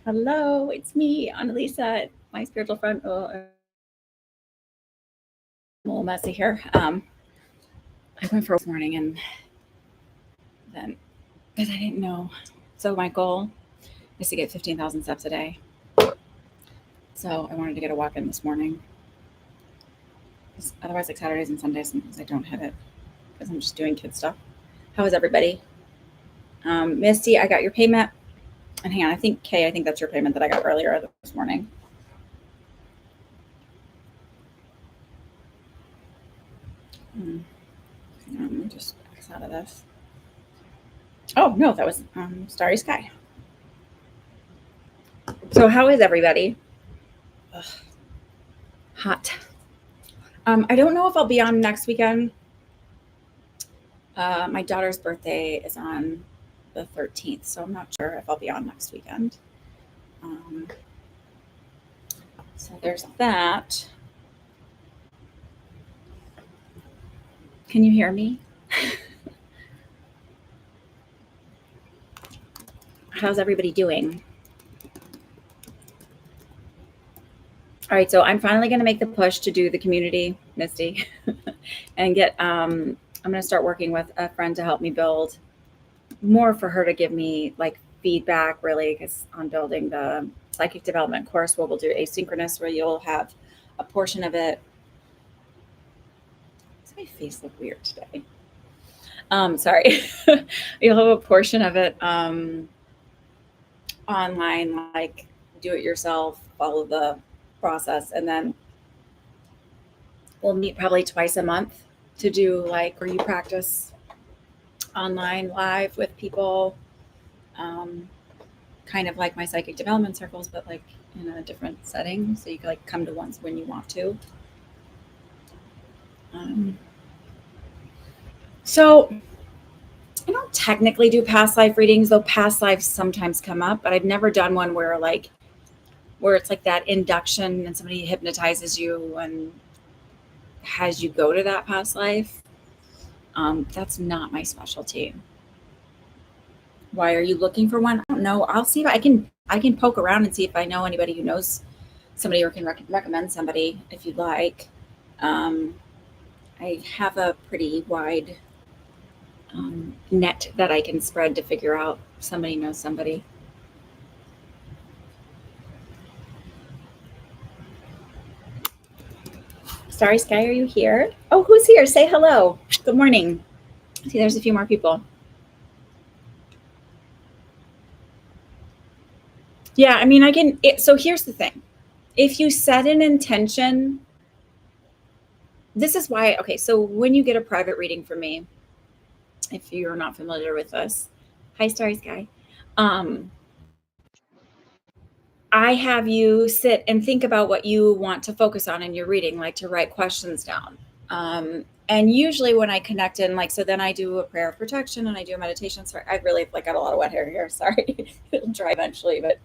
Hello, it's me, Annalisa, my spiritual friend. Oh, I'm a little messy here. I went for a walk this morning and then, because I didn't know. So my goal is to get 15,000 steps a day. So I wanted to get a walk in this morning. 'Cause otherwise, like Saturdays and Sundays, sometimes I don't hit it because I'm just doing kid stuff. How is everybody? Misty, I got your payment. And hang on, I think that's your payment that I got earlier this morning. Let me just X out of this. Oh, no, that was Starry Sky. So, how is everybody? Ugh, hot. I don't know if I'll be on next weekend. My daughter's birthday is on the 13th, so I'm not sure if I'll be on next weekend. So, there's that. Can you hear me? How's everybody doing? All right, so I'm finally going to make the push to do the community, Misty, and get. I'm going to start working with a friend to help me build more for her to give me like feedback, really, because on building the psychic development course, where we'll do asynchronous, where you'll have a portion of it. Does my face look weird today? Sorry. You'll have a portion of it online, like do it yourself, follow the process, and then we'll meet probably twice a month to do like where you practice online live with people, um, kind of like my psychic development circles, but like in a different setting. So you can like come to ones when you want to. So I don't technically do past life readings, though past lives sometimes come up, but I've never done one where it's like that induction and somebody hypnotizes you and has you go to that past life. That's not my specialty. Why are you looking for one? I don't know. I'll see if I can poke around and see if I know anybody who knows somebody or can recommend somebody if you'd like. I have a pretty wide net that I can spread to figure out if somebody knows somebody. Starry Sky, are you here? Oh, who's here? Say hello. Good morning. See, there's a few more people. Yeah, I mean, so here's the thing. If you set an intention, this is why, okay, so when you get a private reading from me, if you're not familiar with this, hi, Starry Sky. I have you sit and think about what you want to focus on in your reading, like to write questions down. And usually when I connect in, like, so then I do a prayer of protection and I do a meditation. Sorry, I really like got a lot of wet hair here. Sorry, it'll dry eventually. But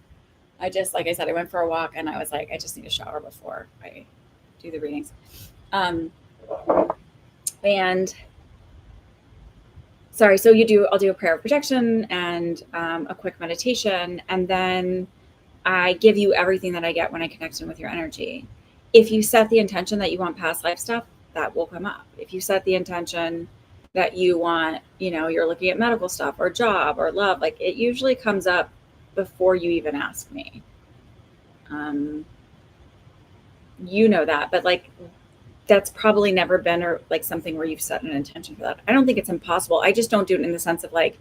I just, like I said, I went for a walk and I was like, I just need a shower before I do the readings. And sorry, so I'll do a prayer of protection and a quick meditation, and then I give you everything that I get when I connect in with your energy. If you set the intention that you want past life stuff, that will come up. If you set the intention that you want, you're looking at medical stuff or job or love, like it usually comes up before you even ask me. You know that, but like that's probably never been or like something where you've set an intention for that. I don't think it's impossible. I just don't do it in the sense of like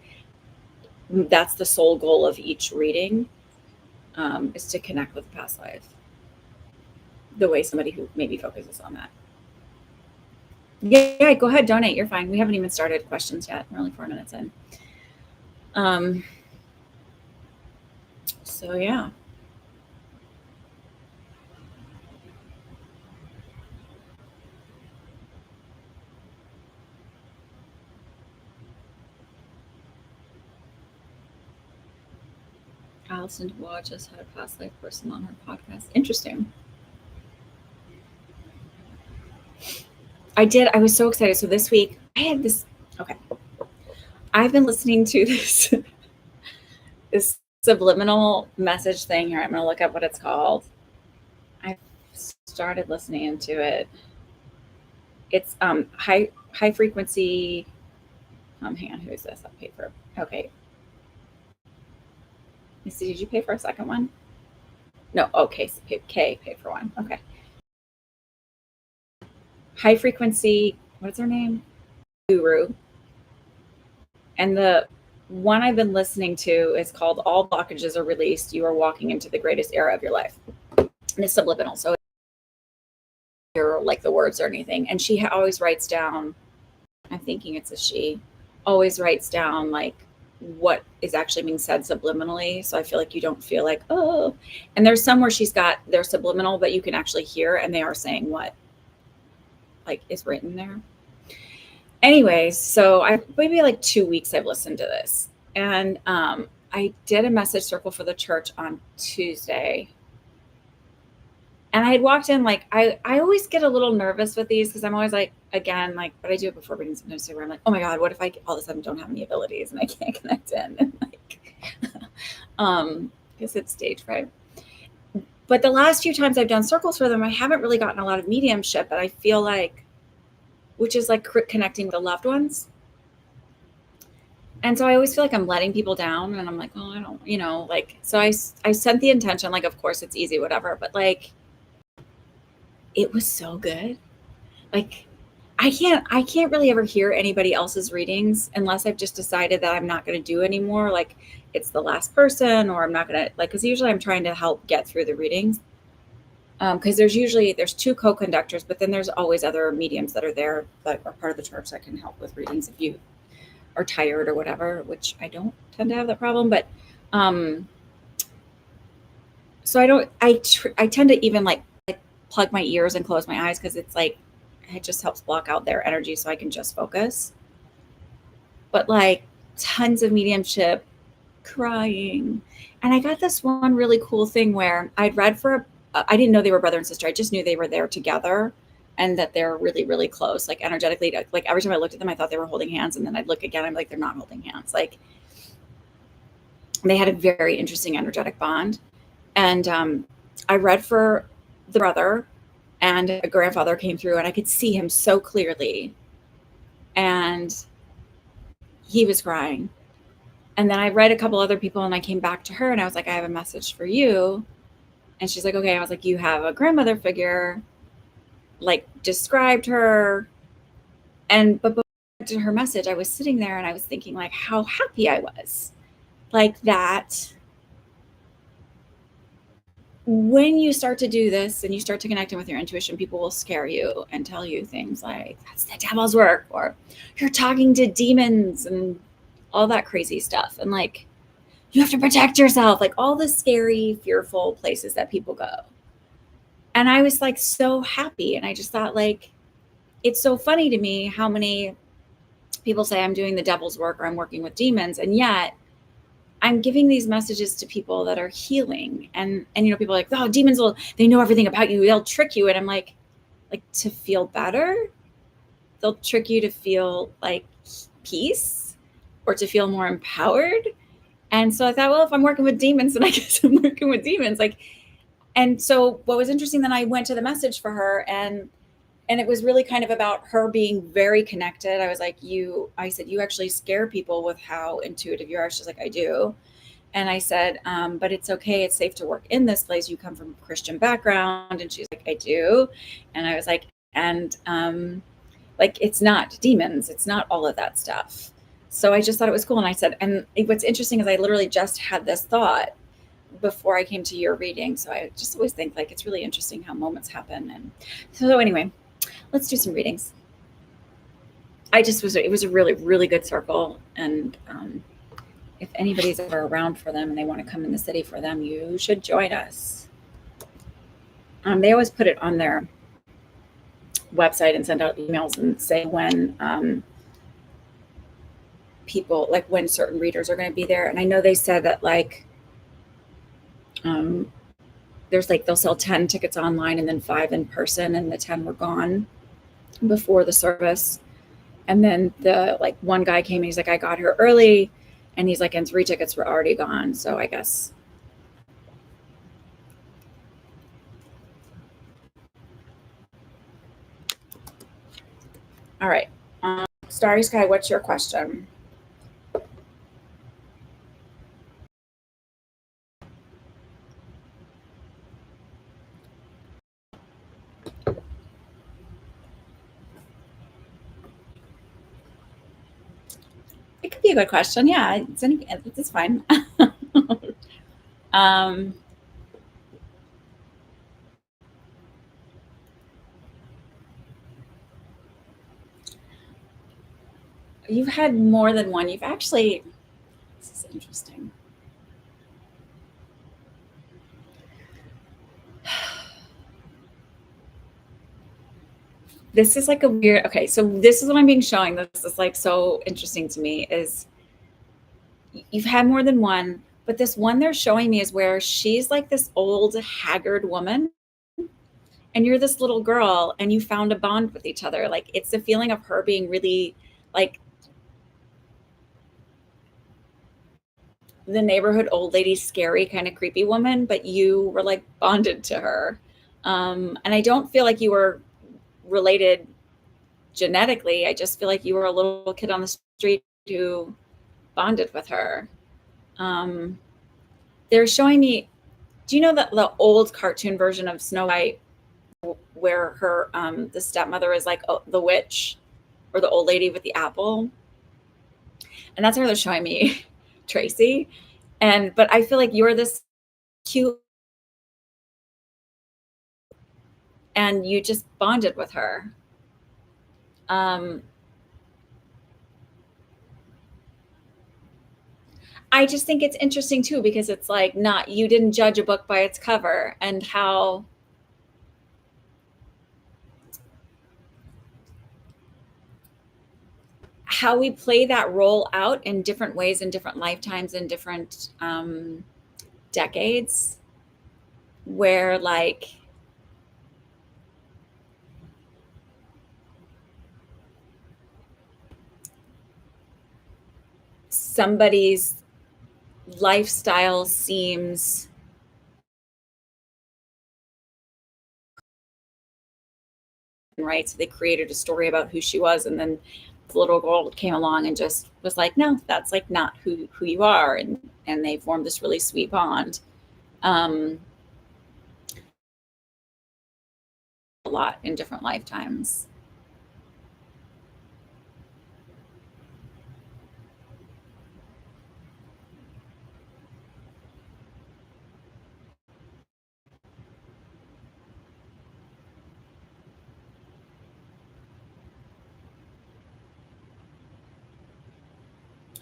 that's the sole goal of each reading. Is to connect with the past life the way somebody who maybe focuses on that. Yeah, go ahead, donate. You're fine. We haven't even started questions yet. We're only 4 minutes in. So yeah. Allison Dubois just had a past life person on her podcast. Interesting. I did. I was so excited. So this week I had this. Okay, I've been listening to this subliminal message thing here. I'm going to look up what it's called. I started listening to it. It's high frequency. Hang on, who is this? I'll pay for. Okay. Let me see. Did you pay for a second one? No. Okay. So pay for one. Okay. High frequency. What's her name? Guru. And the one I've been listening to is called "All Blockages Are Released. You Are Walking into the Greatest Era of Your Life." And it's subliminal, so or like the words or anything. And she always writes down. I'm thinking it's a she. Always writes down like what is actually being said subliminally. So I feel like you don't feel like, oh. And there's some where they're subliminal, but you can actually hear and they are saying what like is written there. Anyways, so maybe like 2 weeks I've listened to this. And I did a message circle for the church on Tuesday. And I had walked in, like, I always get a little nervous with these because I'm always like, again, like, but I do it before reading sometimes too, where I'm like, oh my God, what if I all of a sudden don't have any abilities and I can't connect in? And like, because it's stage fright. But the last few times I've done circles for them, I haven't really gotten a lot of mediumship, but I feel like, which is like connecting with the loved ones. And so I always feel like I'm letting people down and I'm like, oh, I don't, like, so I sent the intention, like, of course it's easy, whatever, but like, it was so good. Like, I can't really ever hear anybody else's readings unless I've just decided that I'm not going to do anymore. Like it's the last person, or I'm not going to like, cause usually I'm trying to help get through the readings. Cause there's 2 co-conductors, but then there's always other mediums that are there that are part of the church that can help with readings if you are tired or whatever, which I don't tend to have that problem, but, so I tend to even like plug my ears and close my eyes because it's like it just helps block out their energy so I can just focus. But like tons of mediumship, crying. And I got this one really cool thing where I'd read I didn't know they were brother and sister. I just knew they were there together and that they're really, really close, like energetically. Like every time I looked at them, I thought they were holding hands. And then I'd look again, I'm like, they're not holding hands. Like they had a very interesting energetic bond. And I read for the brother, and a grandfather came through and I could see him so clearly. And he was crying. And then I read a couple other people and I came back to her and I was like, I have a message for you. And she's like, okay. I was like, you have a grandmother figure, like described her. But before I did her message, I was sitting there and I was thinking like how happy I was. Like that when you start to do this and you start to connect in with your intuition, people will scare you and tell you things like, that's the devil's work, or you're talking to demons and all that crazy stuff. And like, you have to protect yourself, like all the scary, fearful places that people go. And I was like so happy. And I just thought like, it's so funny to me how many people say I'm doing the devil's work or I'm working with demons. And yet I'm giving these messages to people that are healing. And people are like, oh, demons they know everything about you. They'll trick you. And I'm like to feel better. They'll trick you to feel like peace or to feel more empowered. And so I thought, well, if I'm working with demons, then I guess I'm working with demons. Like, and so what was interesting, then I went to the message for her and it was really kind of about her being very connected. I was like, I said, you actually scare people with how intuitive you are. She's like, I do. And I said, but it's okay. It's safe to work in this place. You come from a Christian background. And she's like, I do. And I was like, and like, it's not demons. It's not all of that stuff. So I just thought it was cool. And I said, and what's interesting is I literally just had this thought before I came to your reading. So I just always think like, it's really interesting how moments happen. And so anyway, let's do some readings. It was a really, really good circle. And if anybody's ever around for them and they want to come in the city for them, you should join us. They always put it on their website and send out emails and say when people, like when certain readers are going to be there. And I know they said that like, there's like, they'll sell 10 tickets online and then 5 in person, and the 10 were gone before the service. And then the like one guy came and he's like, I got here early And he's like, and 3 tickets were already gone. So I guess. All right. Starry Sky, what's your question? It could be a good question. Yeah, it's fine. um, you've had more than one. You've actually, this is interesting. This is like a weird, okay, so this is what I'm being shown. This is like so interesting to me is you've had more than one, but this one they're showing me is where she's like this old haggard woman and you're this little girl and you found a bond with each other. Like it's the feeling of her being really like the neighborhood old lady, scary, kind of creepy woman, but you were like bonded to her. And I don't feel like you were related genetically. I just feel like you were a little kid on the street who bonded with her. They're showing me, do you know that the old cartoon version of Snow White where her the stepmother is like the witch or the old lady with the apple? And that's where they're showing me Tracy. But I feel like you're this cute and you just bonded with her. I just think it's interesting too, because it's like not, you didn't judge a book by its cover, and how we play that role out in different ways, in different lifetimes, in different decades, where like somebody's lifestyle seems right. So they created a story about who she was, and then the little girl came along and just was like, no, that's like not who you are. And they formed this really sweet bond. A lot in different lifetimes.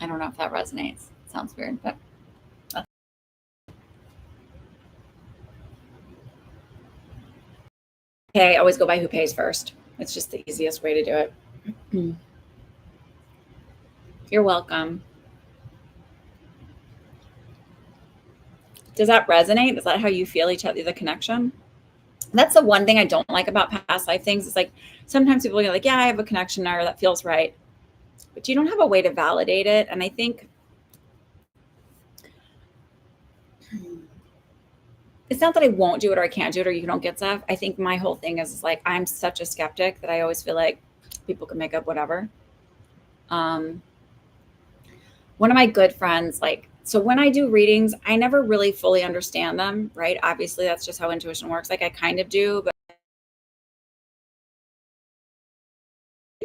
I don't know if that resonates. It sounds weird, but okay, I always go by who pays first. It's just the easiest way to do it. You're welcome. Does that resonate? Is that how you feel each other, the connection? That's the one thing I don't like about past life things. It's like sometimes people are like, yeah, I have a connection or that feels right. But you don't have a way to validate it. And I think it's not that I won't do it or I can't do it or you don't get stuff. I think my whole thing is like I'm such a skeptic that I always feel like people can make up whatever. One of my good friends, like, so when I do readings, I never really fully understand them, right? Obviously, that's just how intuition works. Like I kind of do,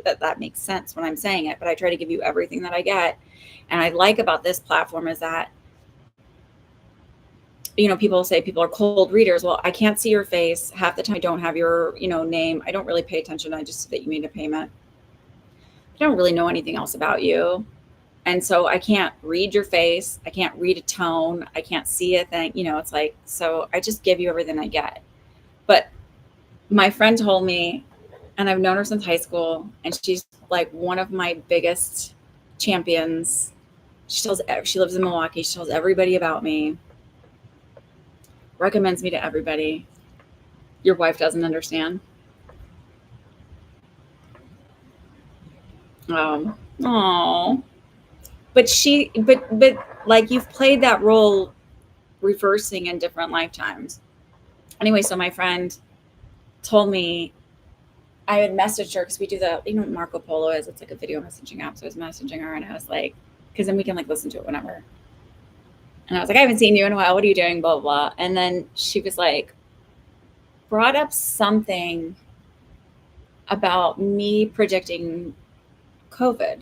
but that makes sense when I'm saying it. But I try to give you everything that I get. And I like about this platform is that, you know, people say people are cold readers. Well, I can't see your face. Half the time I don't have your, you know, name. I don't really pay attention. I just see that you made a payment. I don't really know anything else about you. And so I can't read your face. I can't read a tone. I can't see a thing. You know, it's like, so I just give you everything I get. But my friend told me, and I've known her since high school, and she's like one of my biggest champions. She lives in Milwaukee. She tells everybody about me, recommends me to everybody. Your wife doesn't understand. Oh. but like you've played that role reversing in different lifetimes. Anyway, so my friend told me I had messaged her because we do the, you know what Marco Polo is? It's like a video messaging app. So I was messaging her and I was like, because then we can like listen to it whenever. And I was like, I haven't seen you in a while. What are you doing? Blah, blah, blah. And then she was like, brought up something about me predicting COVID.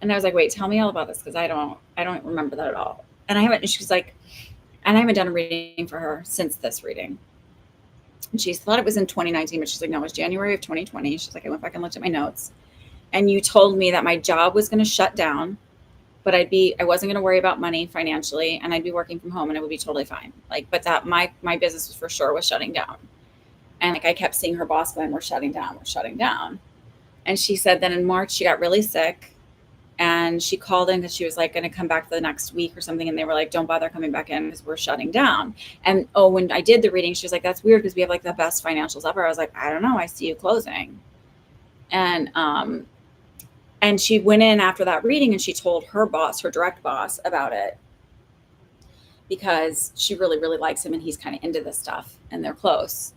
And I was like, wait, tell me all about this because I don't remember that at all. And I haven't, she was like, and I haven't done a reading for her since this reading. And she thought it was in 2019, but she's like, no, it was January of 2020. She's like, I went back and looked at my notes. And you told me that my job was going to shut down, but I wasn't going to worry about money financially, and I'd be working from home and it would be totally fine. Like, but that my business was for sure was shutting down. And like I kept seeing her boss going, we're shutting down. And she said that in March she got really sick and she called in because she was like going to come back the next week or something. And they were like, don't bother coming back in because we're shutting down. And when I did the reading, she was like, that's weird because we have like the best financials ever. I was like, I don't know. I see you closing. And she went in after that reading and she told her boss, her direct boss, about it because she really, really likes him and he's kind of into this stuff and they're close.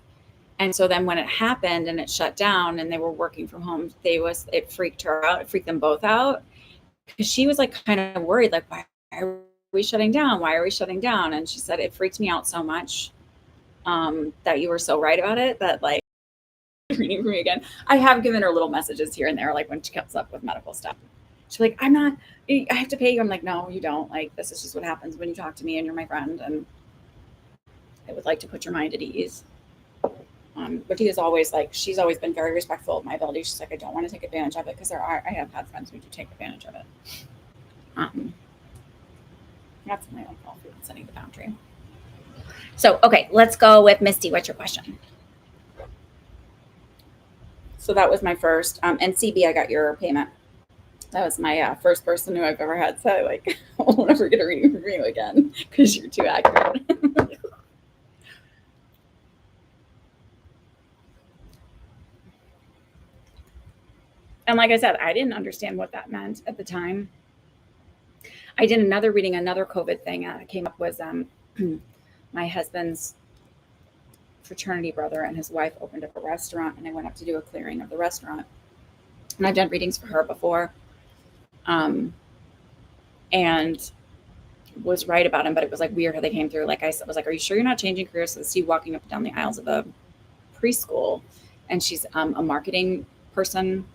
And so then when it happened and it shut down and they were working from home, it freaked her out. It freaked them both out because she was like kind of worried, like, why are we shutting down? Why are we shutting down? And she said, it freaked me out so much that you were so right about it that like, reading for me again. I have given her little messages here and there, like when she comes up with medical stuff. She's like, I have to pay you. I'm like, no, you don't. Like, this is just what happens when you talk to me and you're my friend. And I would like to put your mind at ease. But he is always like, she's always been very respectful of my ability. She's like, I don't want to take advantage of it because I have had friends who do take advantage of it. That's my own fault for setting the boundary. So, okay, let's go with Misty. What's your question? So that was my first, and CB, I got your payment. That was my first person who I've ever had say, like, I won't ever get a reading from you again because you're too accurate. And like I said, I didn't understand what that meant at the time. I did another reading, another COVID thing came up was my husband's fraternity brother and his wife opened up a restaurant, and I went up to do a clearing of the restaurant. And I've done readings for her before, and was right about him, but it was like weird how they came through. Like I was like, "Are you sure you're not changing careers?" So I see walking up and down the aisles of a preschool, and she's a marketing person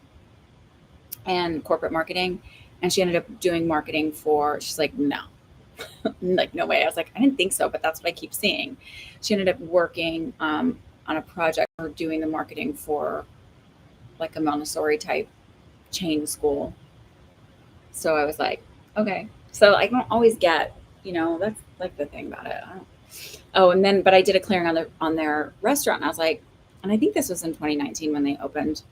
and corporate marketing, and she ended up doing marketing for. She's like, no. Like, no way. I was like, I didn't think so, but that's what I keep seeing. She ended up working on a project or doing the marketing for like a Montessori type chain school. So I was like, okay. So I don't always get, that's like the thing about it. But I did a clearing on their restaurant, and I was like, and I think this was in 2019 when they opened.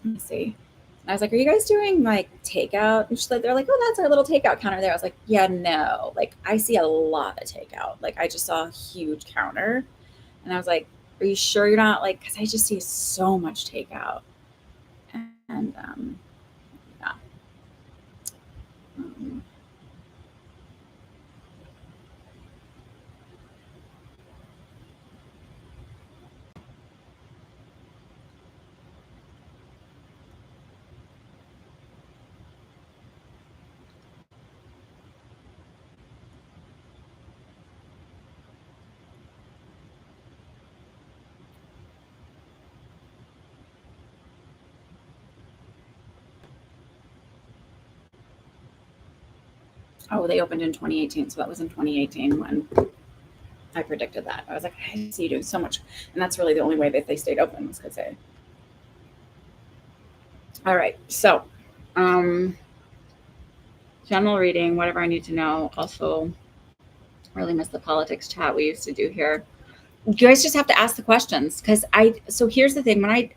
Let me see. I was like, are you guys doing like takeout? And they're like, oh, that's our little takeout counter there. I was like, yeah, no, like I see a lot of takeout. Like I just saw a huge counter and I was like, are you sure you're not like, cause I just see so much takeout. And yeah. Oh, they opened in 2018. So that was in 2018 when I predicted that. I was like, I see you doing so much. And that's really the only way that they stayed open was because they. All right. So, general reading, whatever I need to know. Also, really miss the politics chat we used to do here. You guys just have to ask the questions because so here's the thing. When I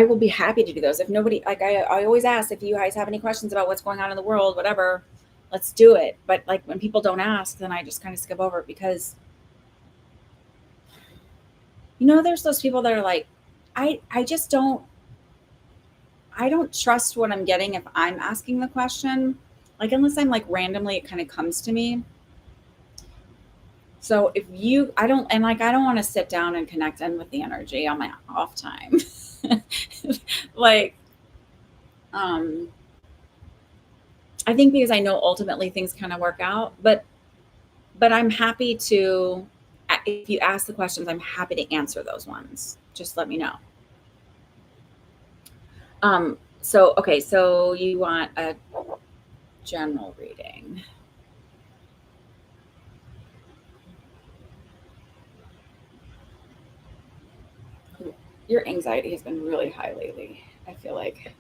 will be happy to do those. If nobody, like I always ask if you guys have any questions about what's going on in the world, whatever, let's do it. But like when people don't ask, then I just kind of skip over it because, there's those people that are like, I just don't, I don't trust what I'm getting if I'm asking the question. Like, unless I'm like randomly, it kind of comes to me. So if you, I don't, and like, I don't want to sit down and connect in with the energy on my off time. like, um, I think because I know ultimately things kind of work out, but I'm happy to, if you ask the questions, I'm happy to answer those ones. Just let me know. So, okay, so you want a general reading. Your anxiety has been really high lately, I feel like.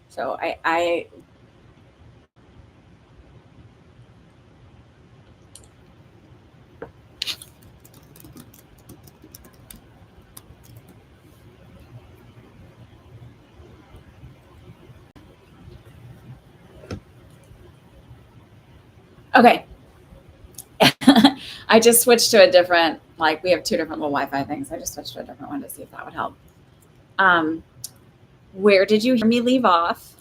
So I okay. I just switched to a different, like we have two different little Wi-Fi things. I just switched to a different one to see if that would help. Um, where did you hear me leave off?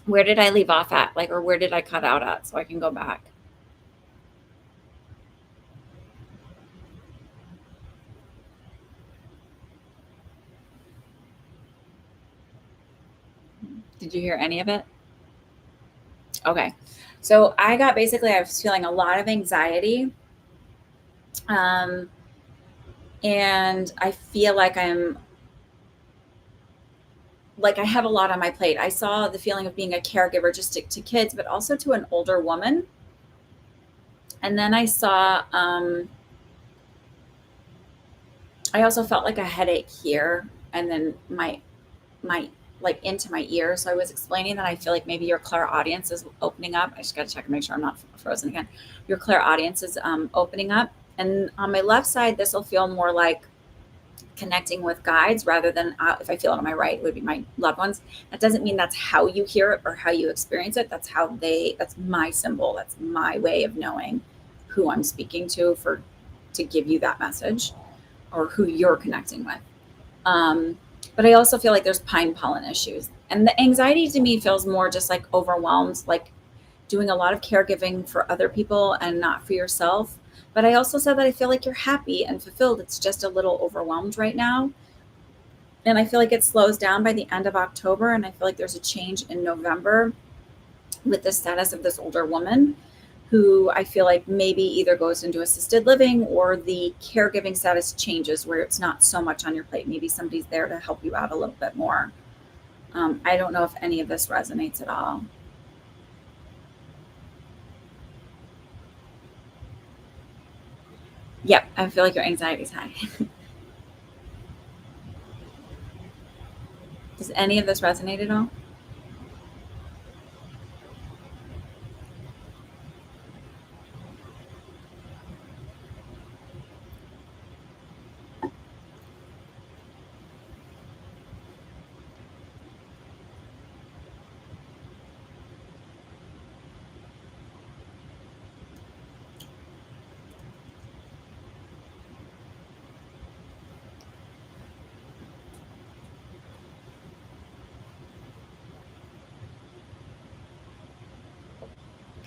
Where did I leave off at? Like, or where did I cut out at so I can go back? Did you hear any of it? Okay. So I got basically, I was feeling a lot of anxiety. Um, and I feel like I have a lot on my plate. I saw the feeling of being a caregiver just to kids, but also to an older woman. And then I also felt like a headache here, and then my like into my ear. So I was explaining that I feel like maybe your clairaudience is opening up. I just got to check and make sure I'm not frozen again. Your clairaudience is opening up, and on my left side, this will feel more like connecting with guides rather than if I feel it on my right, it would be my loved ones. That doesn't mean that's how you hear it or how you experience it. That's my symbol. That's my way of knowing who I'm speaking to give you that message or who you're connecting with. Um, but I also feel like there's pine pollen issues. And the anxiety to me feels more just like overwhelmed, like doing a lot of caregiving for other people and not for yourself. But I also said that I feel like you're happy and fulfilled. It's just a little overwhelmed right now. And I feel like it slows down by the end of October. And I feel like there's a change in November with the status of this older woman who I feel like maybe either goes into assisted living or the caregiving status changes where it's not so much on your plate. Maybe somebody's there to help you out a little bit more. I don't know if any of this resonates at all. Yep, I feel like your anxiety is high. Does any of this resonate at all?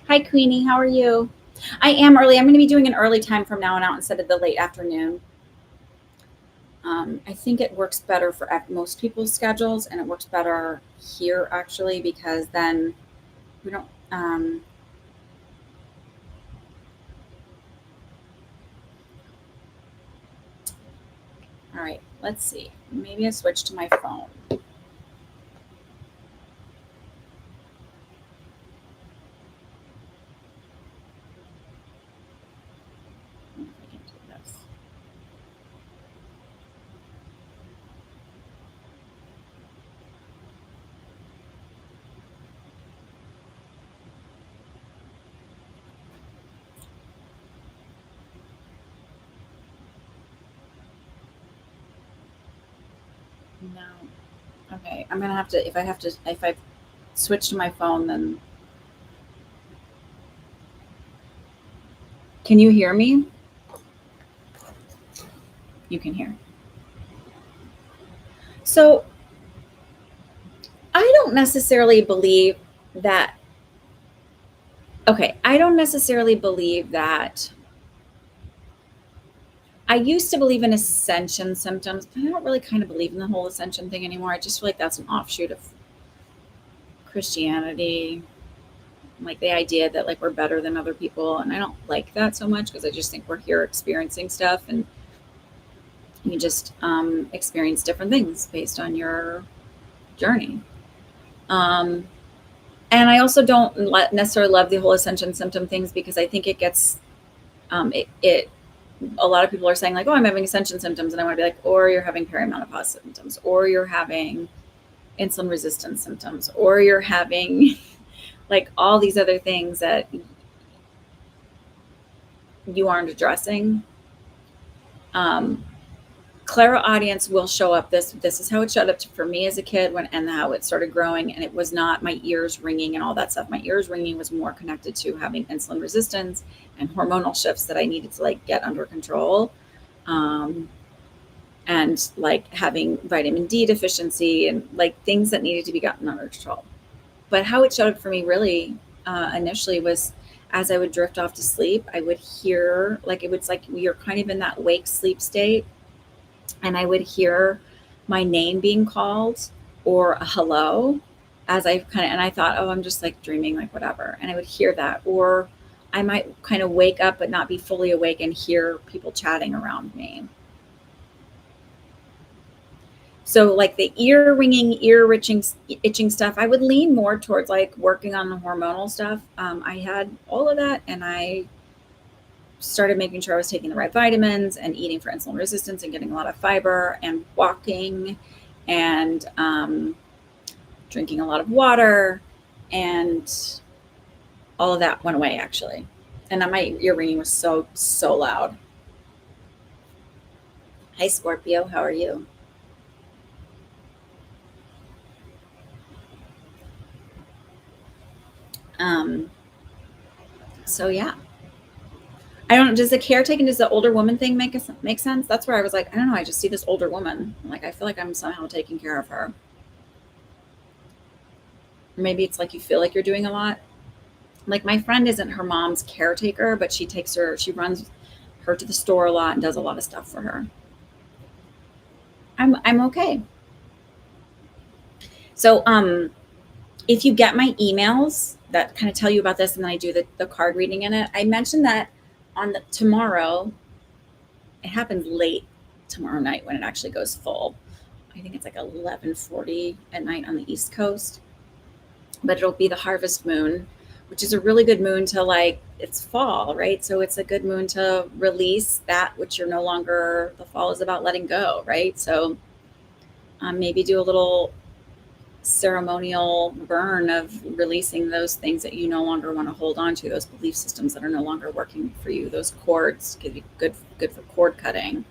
Hi, Queenie. How are you? I am early. I'm going to be doing an early time from now on out instead of the late afternoon. I think it works better for most people's schedules, and it works better here actually because then we don't. All right, let's see. Maybe I switch to my phone. If I can do this. No. Okay. I'm gonna have to if I switch to my phone, then can you hear me? You can hear. So I don't necessarily believe that okay, I don't necessarily believe that I used to believe in ascension symptoms, but I don't really kind of believe in the whole ascension thing anymore. I just feel like that's an offshoot of Christianity, like the idea that like we're better than other people, and I don't like that so much because I just think we're here experiencing stuff, and you just experience different things based on your journey. Um, and I also don't necessarily love the whole ascension symptom things because I think it gets it a lot of people are saying like, oh, I'm having ascension symptoms, and I want to be like, or you're having perimenopause symptoms, or you're having insulin resistance symptoms, or you're having like all these other things that you aren't addressing. um, Clara audience will show up. This is how it showed up for me as a kid when and how it started growing. And it was not my ears ringing and all that stuff. My ears ringing was more connected to having insulin resistance and hormonal shifts that I needed to like get under control. Um, and like having vitamin D deficiency and like things that needed to be gotten under control. But how it showed up for me really initially was as I would drift off to sleep, I would hear like it was like you're kind of in that wake sleep state, and I would hear my name being called or a hello as I kind of, and I thought, oh, I'm just like dreaming, like whatever. And I would hear that, or I might kind of wake up but not be fully awake and hear people chatting around me. So like the ear ringing, ear itching stuff, I would lean more towards like working on the hormonal stuff. I had all of that, and I started making sure I was taking the right vitamins and eating for insulin resistance and getting a lot of fiber and walking and drinking a lot of water, and all of that went away actually. And my ear ringing was so loud. Hi Scorpio, how are you? Um, so yeah. I don't. Does the caretaking, does the older woman thing make sense? That's where I was like, I don't know. I just see this older woman. Like I feel like I'm somehow taking care of her. Or maybe it's like you feel like you're doing a lot. Like my friend isn't her mom's caretaker, but she takes her. She runs her to the store a lot and does a lot of stuff for her. I'm okay. So if you get my emails that kind of tell you about this, and then I do the card reading in it, I mentioned that on the tomorrow. It happens late tomorrow night when it actually goes full. I think it's like 11:40 at night on the East Coast, but it'll be the harvest moon, which is a really good moon to like, it's fall, right? So it's a good moon to release that which you're no longer, the fall is about letting go, right? So maybe do a little ceremonial burn of releasing those things that you no longer want to hold on to, those belief systems that are no longer working for you. Those cords could be good for cord cutting.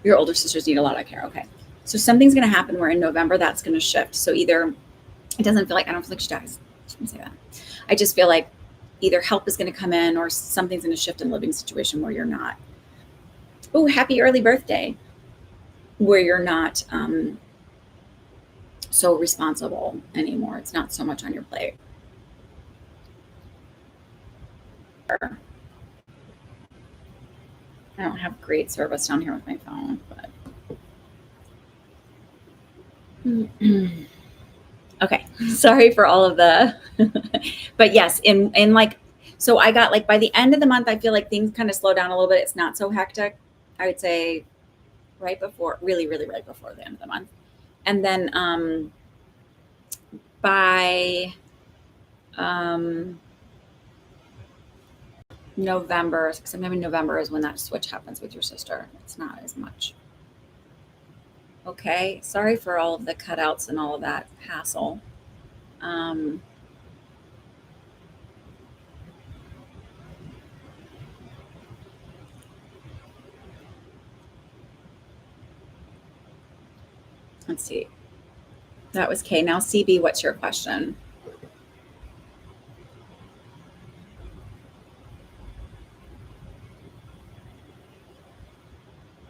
Your older sisters need a lot of care. Okay. So something's going to happen where in November that's going to shift. So either it doesn't feel like, I don't feel like she dies. I shouldn't say that. I just feel like either help is going to come in or something's going to shift in a living situation where you're not. Oh, happy early birthday. Where you're not so responsible anymore. It's not so much on your plate. I don't have great service down here with my phone, but okay. Sorry for all of the but yes, in like, so I got like by the end of the month I feel like things kind of slow down a little bit. It's not so hectic. I would say right before, really right before the end of the month. And then by um November, sometime in November is when that switch happens with your sister. It's not as much. Okay. Sorry for all of the cutouts and all of that hassle. Um, Let's see. That was K. Now, CB, what's your question?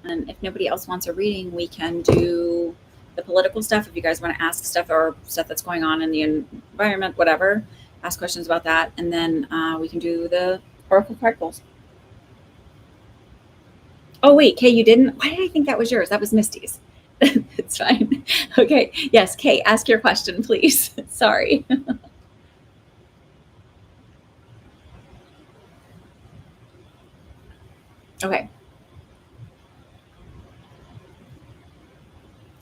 And if nobody else wants a reading, we can do the political stuff. If you guys want to ask stuff or stuff that's going on in the environment, whatever, ask questions about that. And then we can do the Oracle Chronicles. Oh, wait, Kay, you didn't? Why did I think that was yours? That was Misty's. It's fine. Okay. Yes, Kay, ask your question, please. Sorry. Okay.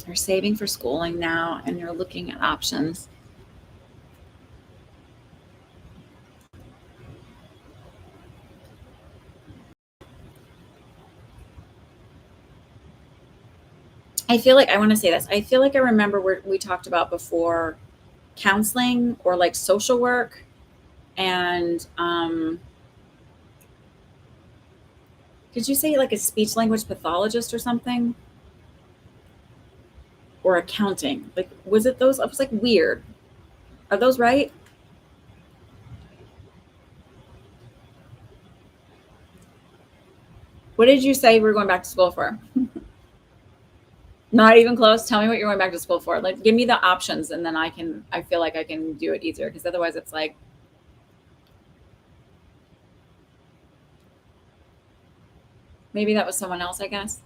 You're saving for schooling now and you're looking at options. I feel like I want to say this. I feel like I remember where we talked about before counseling or like social work and did you say like a speech language pathologist or something? Or accounting? Like was it those? I was like weird. Are those right? What did you say we were going back to school for? Not even close. Tell me what you're going back to school for. Like give me the options and then I feel like I can do it easier because otherwise it's like maybe that was someone else, I guess.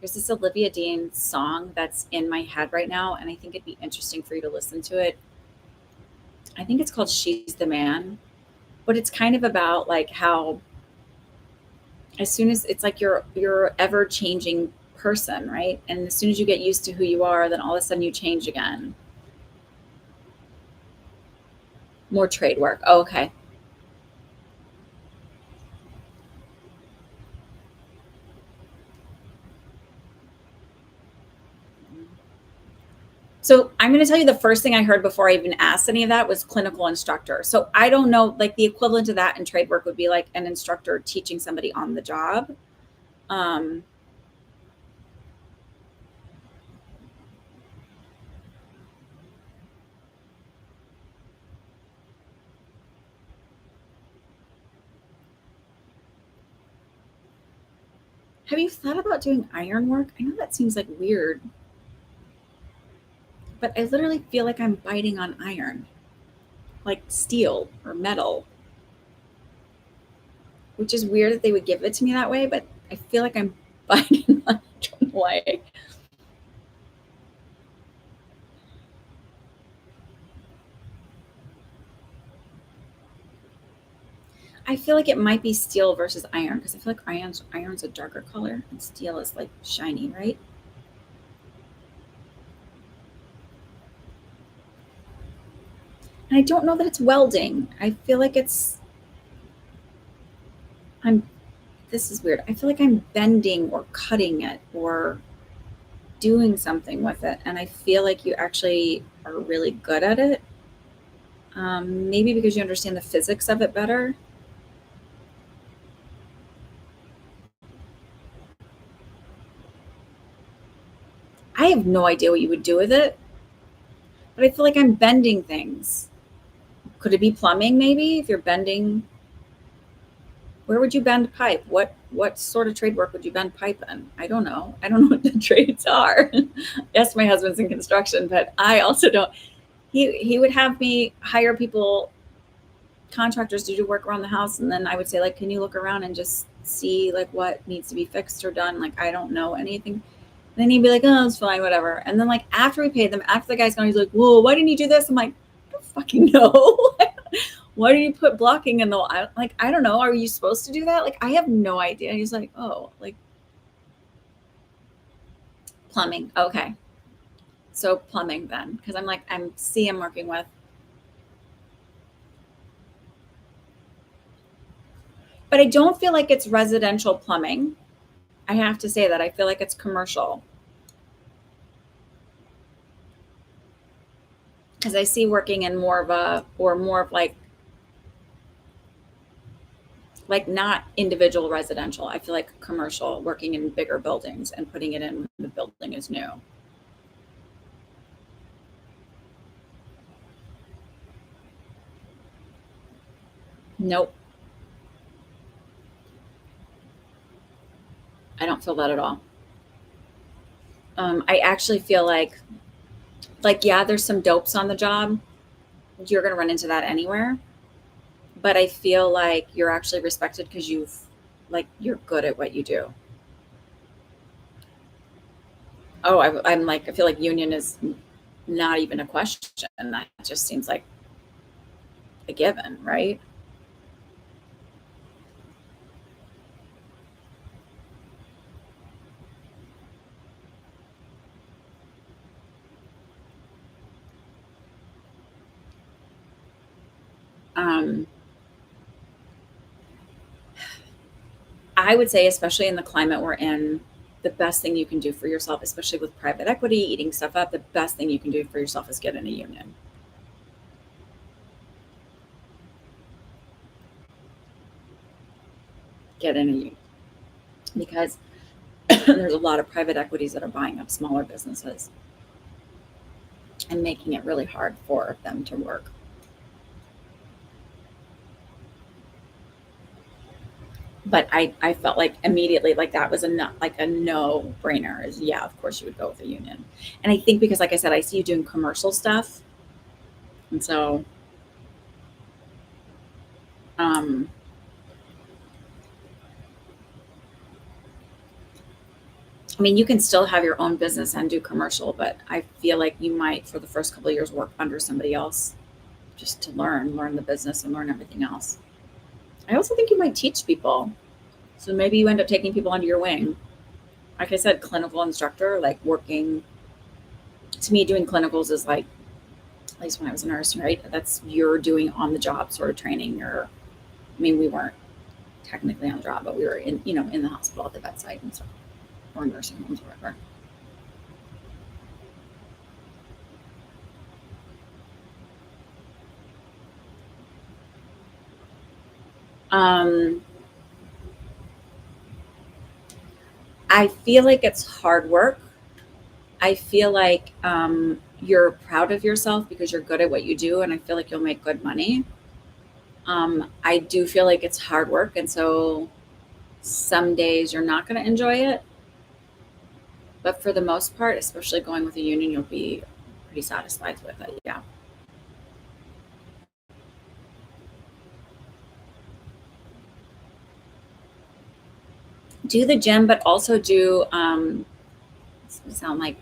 There's this Olivia Dean song that's in my head right now, and I think it'd be interesting for you to listen to it. I think it's called She's the Man, but it's kind of about like how as soon as it's like you're ever changing person, right? And as soon as you get used to who you are, then all of a sudden you change again. More trade work. Oh, okay. So I'm going to tell you the first thing I heard before I even asked any of that was clinical instructor. So I don't know, like the equivalent to that in trade work would be like an instructor teaching somebody on the job. Um, have you thought about doing iron work? I know that seems like weird, but I literally feel like I'm biting on iron, like steel or metal, which is weird that they would give it to me that way, but I feel like I'm biting on it. I don't know why. I feel like it might be steel versus iron because I feel like iron's a darker color and steel is like shiny, right? And I don't know that it's welding. I feel like I'm this is weird. I feel like I'm bending or cutting it or doing something with it. And I feel like you actually are really good at it. Maybe because you understand the physics of it better. I have no idea what you would do with it, but I feel like I'm bending things. Could it be plumbing maybe? If you're bending, where would you bend pipe? What sort of trade work would you bend pipe in? I don't know. I don't know what the trades are. Yes, my husband's in construction, but I also don't. He would have me hire people, contractors to do work around the house, and then I would say like, can you look around and just see like what needs to be fixed or done? Like I don't know anything. Then he'd be like, oh, it's fine, whatever. And then like after we paid them, after the guy's gone, he's like, whoa, why didn't you do this? I'm like, I don't fucking know. Why did you put blocking in the like I don't know. Are you supposed to do that? Like I have no idea. And he's like, oh, like plumbing. Okay. So plumbing then. Because I'm like, I'm working with. But I don't feel like it's residential plumbing. I have to say that. I feel like it's commercial. Because I see working in more of like Like not individual residential. I feel like commercial, working in bigger buildings and putting it in when the building is new. Nope, I don't feel that at all. I actually feel like yeah, there's some dopes on the job. You're gonna run into that anywhere, but I feel like you're actually respected because you're good at what you do. Oh, I'm like I feel like union is not even a question. That just seems like a given, right? Um, I would say, especially in the climate we're in, the best thing you can do for yourself, especially with private equity eating stuff up, the best thing you can do for yourself is get in a union. Get in a union because there's a lot of private equities that are buying up smaller businesses and making it really hard for them to work. But I felt like immediately like that was a like a no brainer is yeah, of course you would go with a union. And I think because like I said, I see you doing commercial stuff. And so um I mean you can still have your own business and do commercial, but I feel like you might for the first couple of years work under somebody else just to learn the business and learn everything else. I also think you might teach people. So maybe you end up taking people under your wing. Like I said, clinical instructor, like working to me doing clinicals is like at least when I was a nurse, right? That's you're doing on the job sort of training or I mean we weren't technically on the job, but we were in, in the hospital at the bedside and stuff or nursing homes or whatever. Um I feel like it's hard work. I feel like you're proud of yourself because you're good at what you do and I feel like you'll make good money. I do feel like it's hard work and so some days you're not going to enjoy it, but for the most part, especially going with a union, you'll be pretty satisfied with it. Yeah. Do the gym, but also do, sound like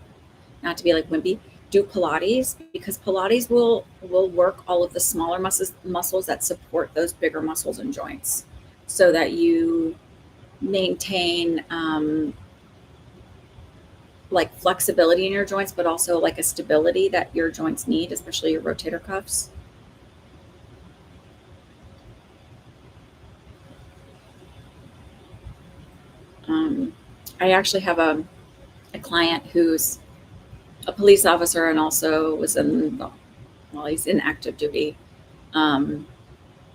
not to be like wimpy, do Pilates because Pilates will work all of the smaller muscles that support those bigger muscles and joints, so that you maintain like flexibility in your joints, but also like a stability that your joints need, especially your rotator cuffs. Um, I actually have a client who's a police officer and also was in, well, he's in active duty. Um,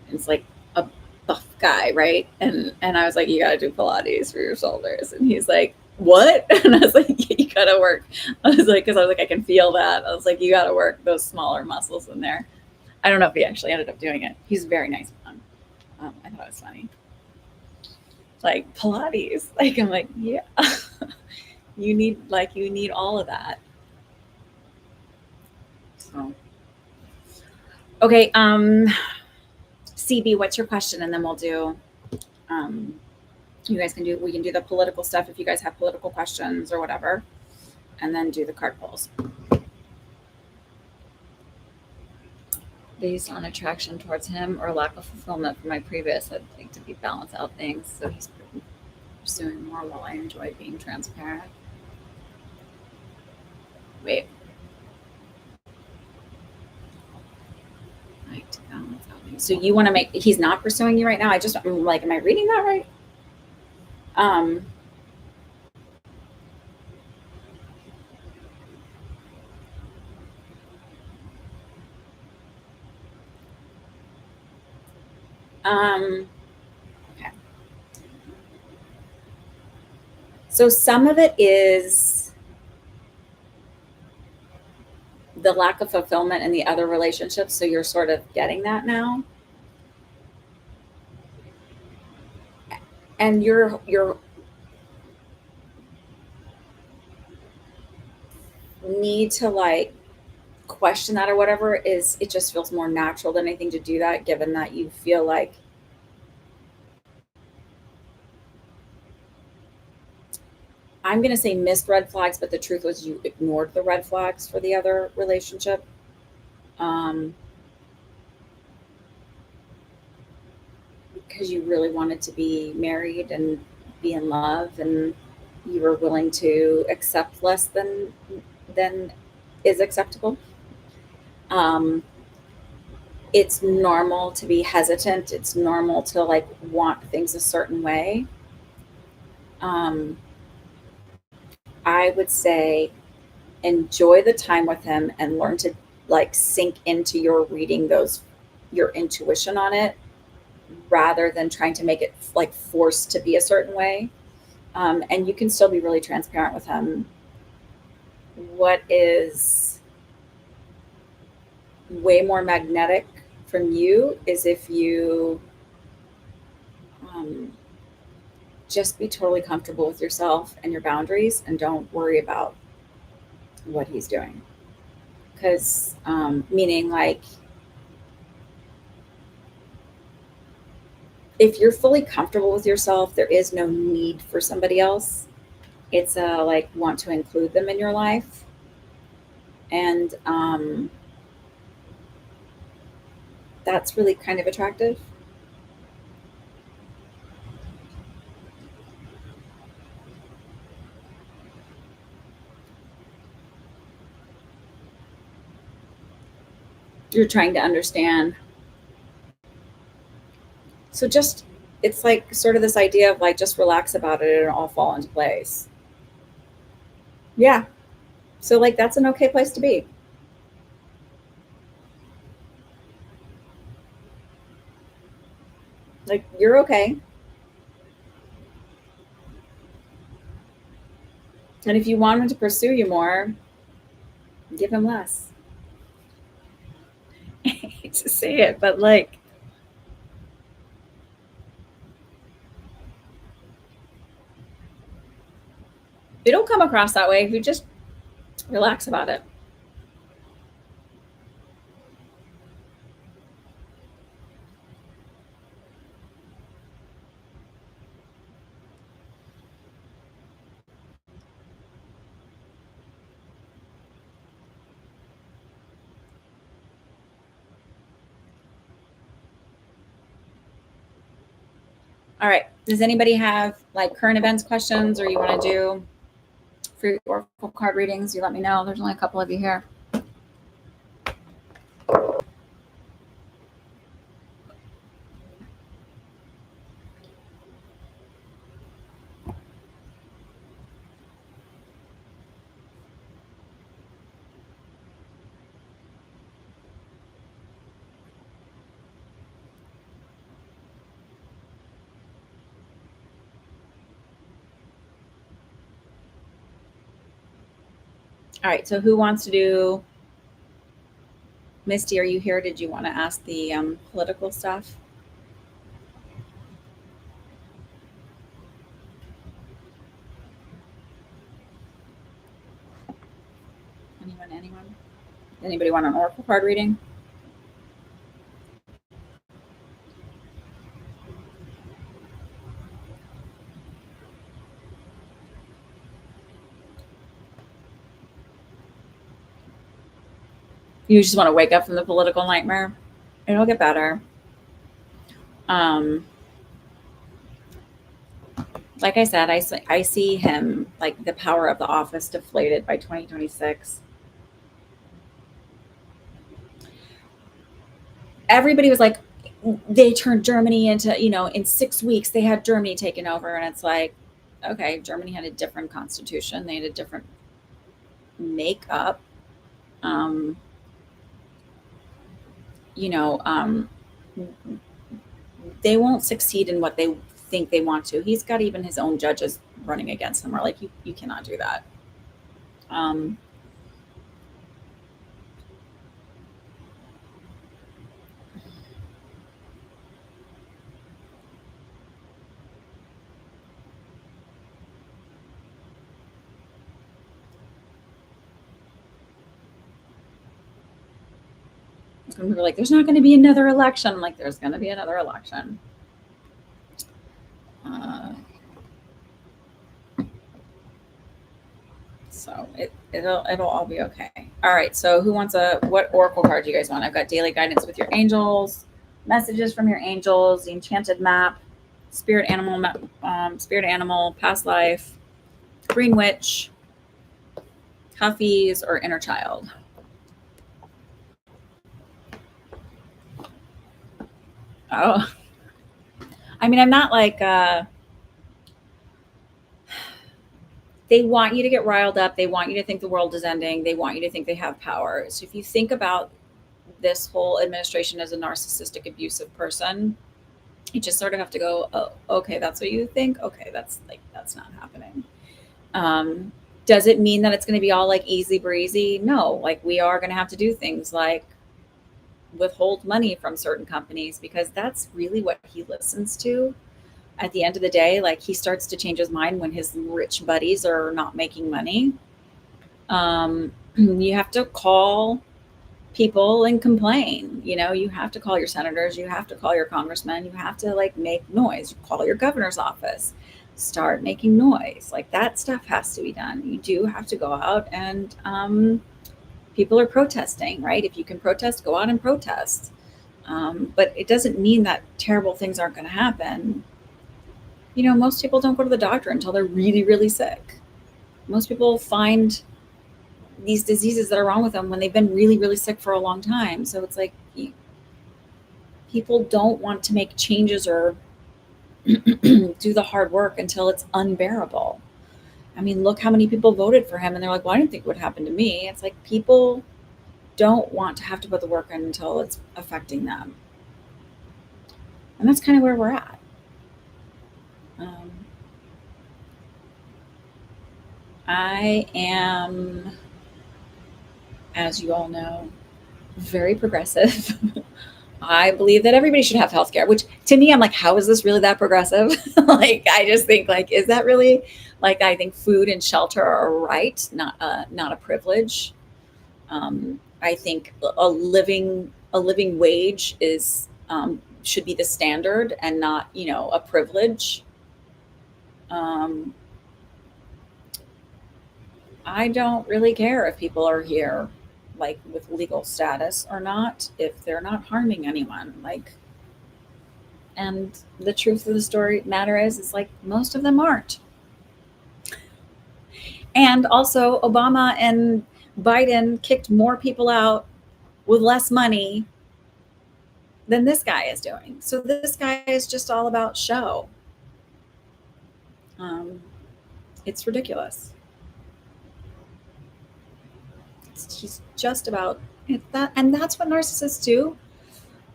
it's like a buff guy, right? And I was like, you got to do Pilates for your shoulders, and he's like, what? And I was like, you got to work. I was like, because I was like, I can feel that. I was like, you got to work those smaller muscles in there. I don't know if he actually ended up doing it. He's very nice. I thought it was funny. Like Pilates, like I'm like, yeah, you need all of that. So okay, CB, what's your question? And then we'll do, um, we can do the political stuff if you guys have political questions or whatever, and then do the card pulls. Based on attraction towards him or lack of fulfillment from my previous, I'd like to be balance out things. So he's pursuing more while I enjoy being transparent. Wait, like to balance out things. So you want to make, he's not pursuing you right now. I'm like, am I reading that right? Um, um, So some of it is the lack of fulfillment in the other relationships. So you're sort of getting that now. And your need to like question that or whatever is, it just feels more natural than anything to do that, given that you feel like, I'm going to say missed red flags, but the truth was you ignored the red flags for the other relationship. Um, because you really wanted to be married and be in love, and you were willing to accept less than is acceptable. Um, it's normal to be hesitant. It's normal to like want things a certain way. Um, I would say enjoy the time with him and learn to like sink into your reading those, your intuition on it, rather than trying to make it like forced to be a certain way. And you can still be really transparent with him. What is way more magnetic from you is if you um, just be totally comfortable with yourself and your boundaries and don't worry about what he's doing. Because, meaning like, if you're fully comfortable with yourself, there is no need for somebody else. It's a like want to include them in your life. And that's really kind of attractive. You're trying to understand. So just, it's like sort of this idea of like just relax about it and it'll all fall into place. Yeah. So like that's an okay place to be. Like you're okay. And if you want him to pursue you more, give him less. I hate to say it, but like it'll come across that way if you just relax about it. All right. Does anybody have like current events questions, or you want to do free oracle card readings? You let me know. There's only a couple of you here. All right. So who wants to do? Misty, are you here? Did you want to ask the political stuff? Anyone? Anyone? Anybody want an oracle card reading? You just want to wake up from the political nightmare? It'll get better. Um, like I said, I see him like the power of the office deflated by 2026. Everybody was like, they turned Germany into, in 6 weeks they had Germany taken over. And it's like, okay, Germany had a different constitution. They had a different makeup. Um, you know, um, they won't succeed in what they think they want to. He's got even his own judges running against him. Are like, you cannot do that. People are like, there's not going to be another election. I'm like, there's going to be another election. So it'll all be okay. All right. So who wants what oracle card do you guys want? I've got daily guidance with your angels, messages from your angels, the enchanted map, spirit animal, past life, green witch, Huffy's, or inner child. Oh, I mean, I'm not like, they want you to get riled up. They want you to think the world is ending. They want you to think they have power. So if you think about this whole administration as a narcissistic, abusive person, you just sort of have to go, oh, okay, that's what you think. Okay. That's not happening. Does it mean that it's going to be all like easy breezy? No, like we are going to have to do things like withhold money from certain companies, because that's really what he listens to. At the end of the day, like he starts to change his mind when his rich buddies are not making money. You have to call people and complain. You have to call your senators, you have to call your congressmen, you have to like make noise, call your governor's office, start making noise. Like that stuff has to be done. You do have to go out and people are protesting, right? If you can protest, go out and protest. But it doesn't mean that terrible things aren't going to happen. Most people don't go to the doctor until they're really, really sick. Most people find these diseases that are wrong with them when they've been really, really sick for a long time. So it's like people don't want to make changes or do the hard work until it's unbearable. I mean, look how many people voted for him and they're like, well, I didn't think it would happen to me. It's like people don't want to have to put the work in until it's affecting them. And that's kind of where we're at. I am, as you all know, very progressive. I believe that everybody should have healthcare, which to me, I'm like, how is this really that progressive? Like, I just think like, is that really like, I think food and shelter are a right, not a privilege. I think a living wage is, should be the standard and not, a privilege. I don't really care if people are here like with legal status or not, if they're not harming anyone. Like, and the truth of the matter is like most of them aren't. And also Obama and Biden kicked more people out with less money than this guy is doing. So this guy is just all about show. It's ridiculous. He's just about that. And that's what narcissists do.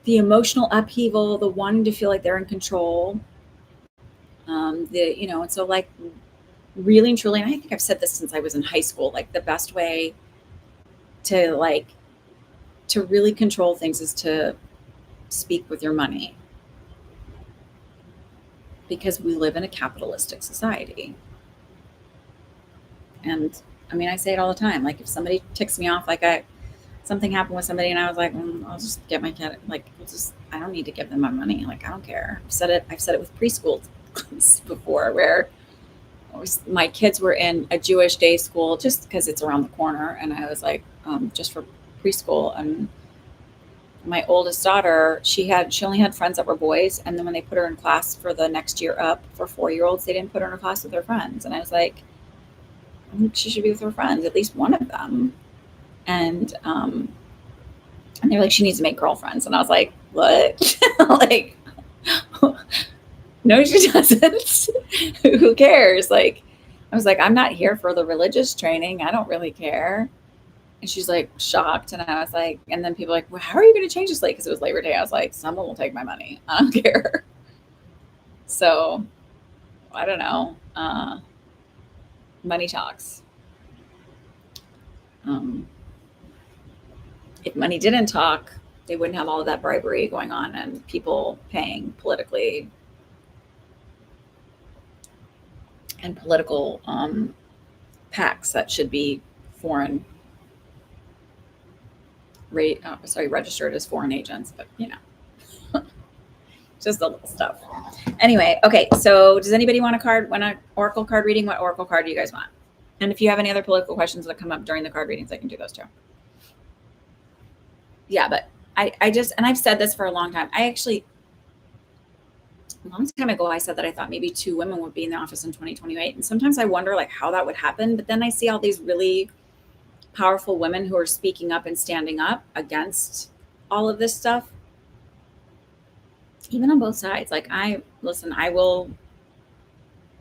The emotional upheaval, the wanting to feel like they're in control. And so like really and truly, and I think I've said this since I was in high school, like the best way to really control things is to speak with your money. Because we live in a capitalistic society. And I mean, I say it all the time. Like if somebody ticks me off, like something happened with somebody and I was like, I'll just get my kid. Like, I don't need to give them my money. Like, I don't care. I've said it with preschool before where my kids were in a Jewish day school just because it's around the corner. And I was like, just for preschool. And my oldest daughter, she only had friends that were boys. And then when they put her in class for the next year up for 4-year-olds, they didn't put her in a class with her friends. And I was like, I think she should be with her friends, at least one of them. And they're like, she needs to make girlfriends. And I was like, what? Like, no, she doesn't. Who cares? Like, I was like, I'm not here for the religious training. I don't really care. And she's like shocked. And I was like, and then people are like, well, how are you going to change this late? Because it was Labor Day. I was like, someone will take my money. I don't care. So I don't know. Money talks. Um, if money didn't talk, they wouldn't have all of that bribery going on and people paying politically and political PACs that should be foreign, registered as foreign agents, but just the little stuff. Anyway, okay. So does anybody want an oracle card reading? What oracle card do you guys want? And if you have any other political questions that come up during the card readings, I can do those too. Yeah, but I just, and I've said this for a long time. A long time ago, I said that I thought maybe 2 women would be in the office in 2028. And sometimes I wonder like how that would happen. But then I see all these really powerful women who are speaking up and standing up against all of this stuff, even on both sides. Like I will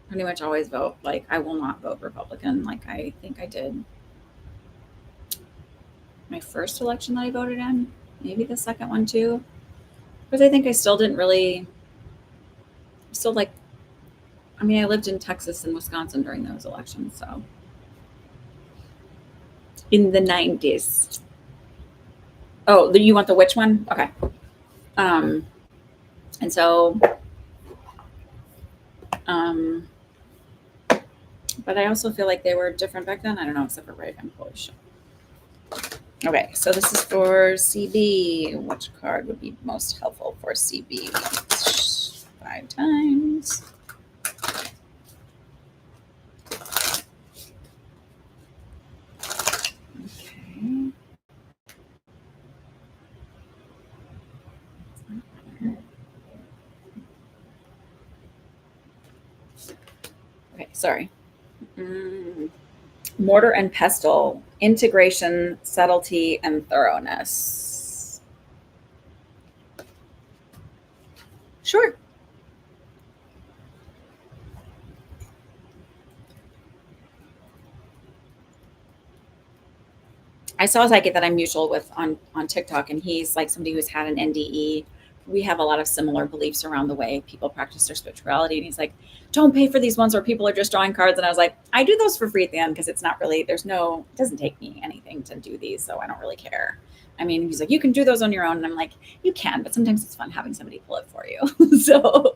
pretty much always vote. Like I will not vote Republican. Like I think I did my first election that I voted in, maybe the second one too. Because I think I still didn't really, still like, I mean, I lived in Texas and Wisconsin during those elections. So in the 90s. Oh, you want the which one? Okay. And so, but I also feel like they were different back then. I don't know, except for Reagan. Holy shit. Okay, so this is for CB. Which card would be most helpful for CB? 5 times. Okay. Okay, sorry. Mortar and pestle, integration, subtlety, and thoroughness. Sure. I saw a psychic that I'm mutual with on TikTok, and he's like somebody who's had an NDE. We have a lot of similar beliefs around the way people practice their spirituality. And he's like, don't pay for these ones where people are just drawing cards. And I was like, I do those for free at the end because it's not really, it doesn't take me anything to do these. So I don't really care. I mean, he's like, you can do those on your own. And I'm like, you can, but sometimes it's fun having somebody pull it for you. So,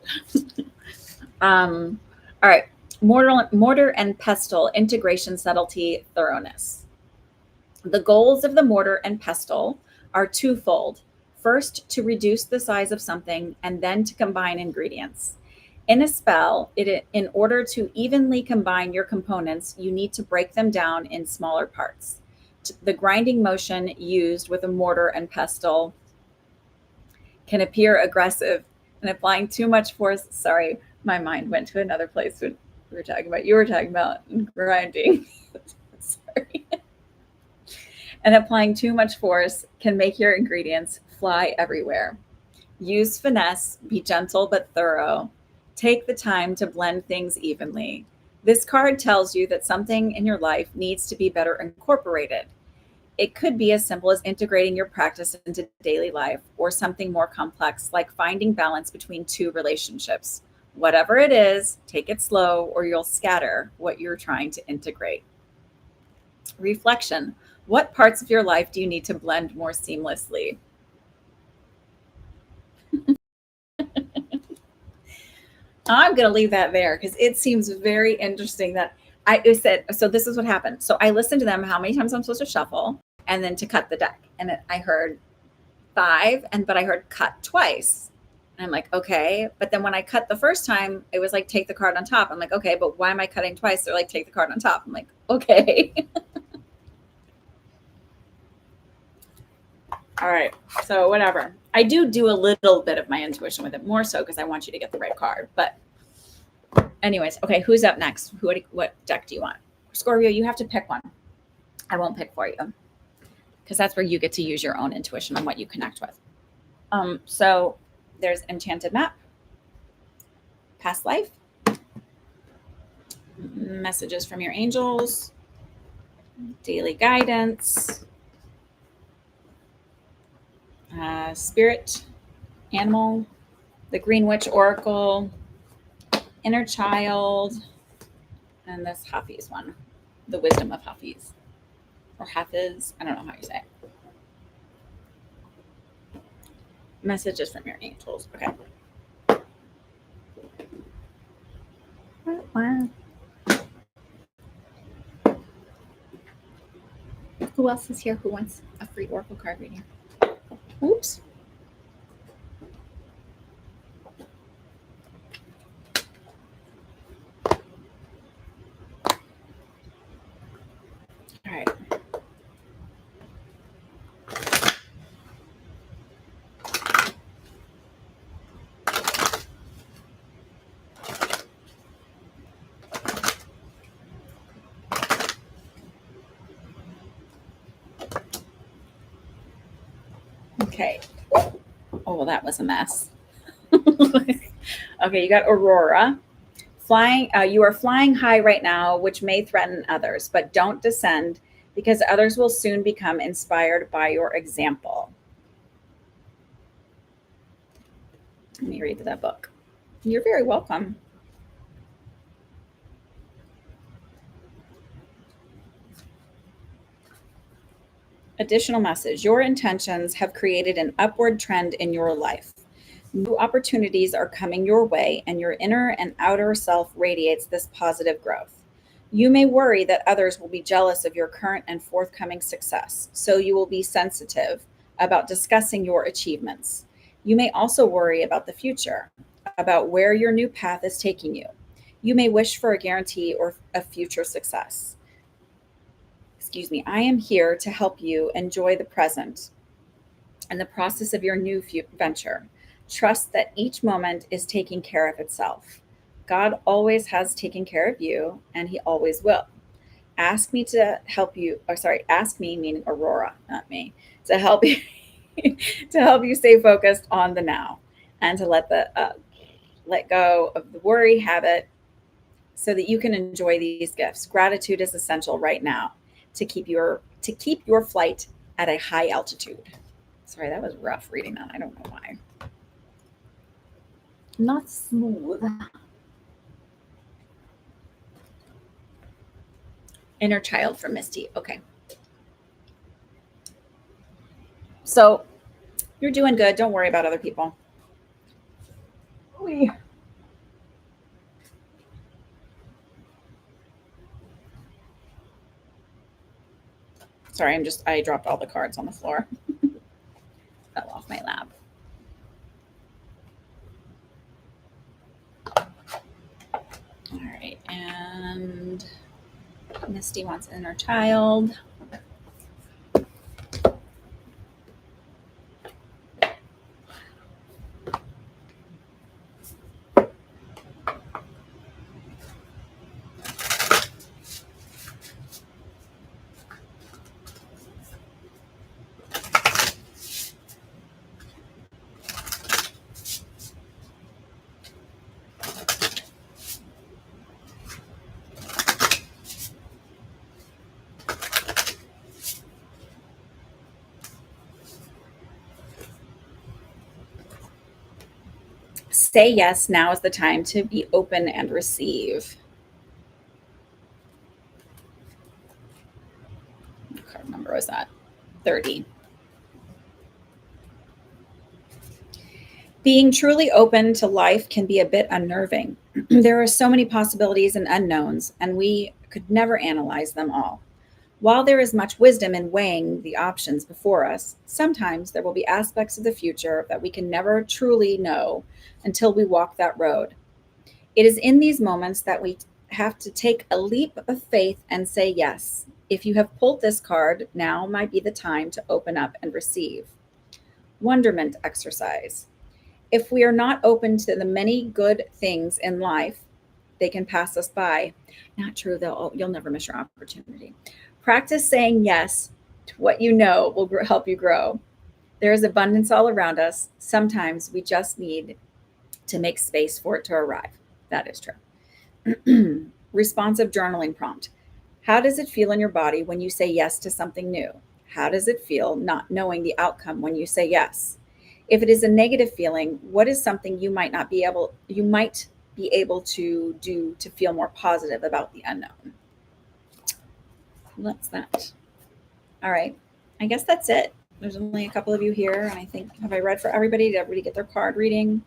all right. Mortar and pestle, integration, subtlety, thoroughness. The goals of the mortar and pestle are twofold. First, to reduce the size of something, and then to combine ingredients. In a spell, in order to evenly combine your components, you need to break them down in smaller parts. The grinding motion used with a mortar and pestle can appear aggressive, and applying too much force. Sorry, my mind went to another place when you were talking about grinding. Sorry. And applying too much force can make your ingredients fly everywhere. Use finesse, be gentle but thorough. Take the time to blend things evenly. This card tells you that something in your life needs to be better incorporated. It could be as simple as integrating your practice into daily life, or something more complex like finding balance between 2 relationships. Whatever it is, take it slow or you'll scatter what you're trying to integrate. Reflection. What parts of your life do you need to blend more seamlessly? I'm going to leave that there because it seems very interesting that I said, so this is what happened. So I listened to them how many times I'm supposed to shuffle and then to cut the deck. And I heard 5, but I heard cut twice. And I'm like, okay. But then when I cut the first time, it was like, take the card on top. I'm like, okay, but why am I cutting twice? They're like, take the card on top. I'm like, okay. All right. So whatever. I do a little bit of my intuition with it, more so because I want you to get the right card. But anyways, okay, who's up next? What deck do you want? Scorpio, you have to pick one. I won't pick for you because that's where you get to use your own intuition on what you connect with. So there's Enchanted Map, Past Life, Messages from Your Angels, Daily Guidance, Spirit, Animal, the Green Witch Oracle, Inner child, and this Hafiz one, the wisdom of Hafiz, or Hafiz. I don't know how you say it. Messages from your angels. Okay. Wow. Who else is here who wants a free Oracle card reading? Oops. All right. Okay. Oh, well, that was a mess. Okay, you got Aurora. Flying, you are flying high right now, which may threaten others, but don't descend because others will soon become inspired by your example. Let me read that book. You're very welcome. Additional message. Your intentions have created an upward trend in your life. New opportunities are coming your way, and your inner and outer self radiates this positive growth. You may worry that others will be jealous of your current and forthcoming success, so you will be sensitive about discussing your achievements. You may also worry about the future, about where your new path is taking you. You may wish for a guarantee or a future success. Excuse me, I am here to help you enjoy the present and the process of your new venture. Trust that each moment is taking care of itself. God always has taken care of you, and He always will. Ask me to help you, or sorry, ask me, meaning Aurora, not me, to help you to help you stay focused on the now and to let go of the worry habit so that you can enjoy these gifts. Gratitude is essential right now to keep your flight at a high altitude. Sorry, that was rough reading that. I don't know why. Not smooth. Inner child from Misty. Okay. So you're doing good. Don't worry about other people. Sorry, I dropped all the cards on the floor. Fell off my lap. All right, and Misty wants inner child. Say yes, now is the time to be open and receive. What card number was that? 30. Being truly open to life can be a bit unnerving. There are so many possibilities and unknowns, and we could never analyze them all. While there is much wisdom in weighing the options before us, sometimes there will be aspects of the future that we can never truly know until we walk that road. It is in these moments that we have to take a leap of faith and say yes. If you have pulled this card, now might be the time to open up and receive. Wonderment exercise. If we are not open to the many good things in life, they can pass us by. Not true, though. You'll never miss your opportunity. Practice saying yes to what you know will help you grow. There is abundance all around us. Sometimes we just need to make space for it to arrive. That is true. Responsive journaling prompt. How does it feel in your body when you say yes to something new? How does it feel not knowing the outcome when you say yes? If it is a negative feeling, what is something you might be able to do to feel more positive about the unknown. That's that. All right. I guess that's it. There's only a couple of you here, and I think, have I read for everybody? Did everybody get their card reading?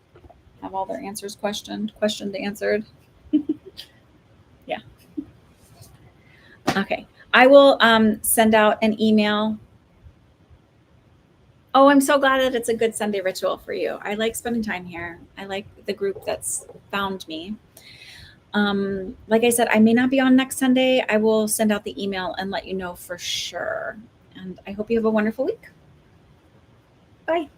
Have all their answers questioned, answered? Yeah. Okay. I will send out an email. Oh, I'm so glad that it's a good Sunday ritual for you. I like spending time here. I like the group that's found me. Like I said, I may not be on next Sunday. I will send out the email and let you know for sure. And I hope you have a wonderful week. Bye.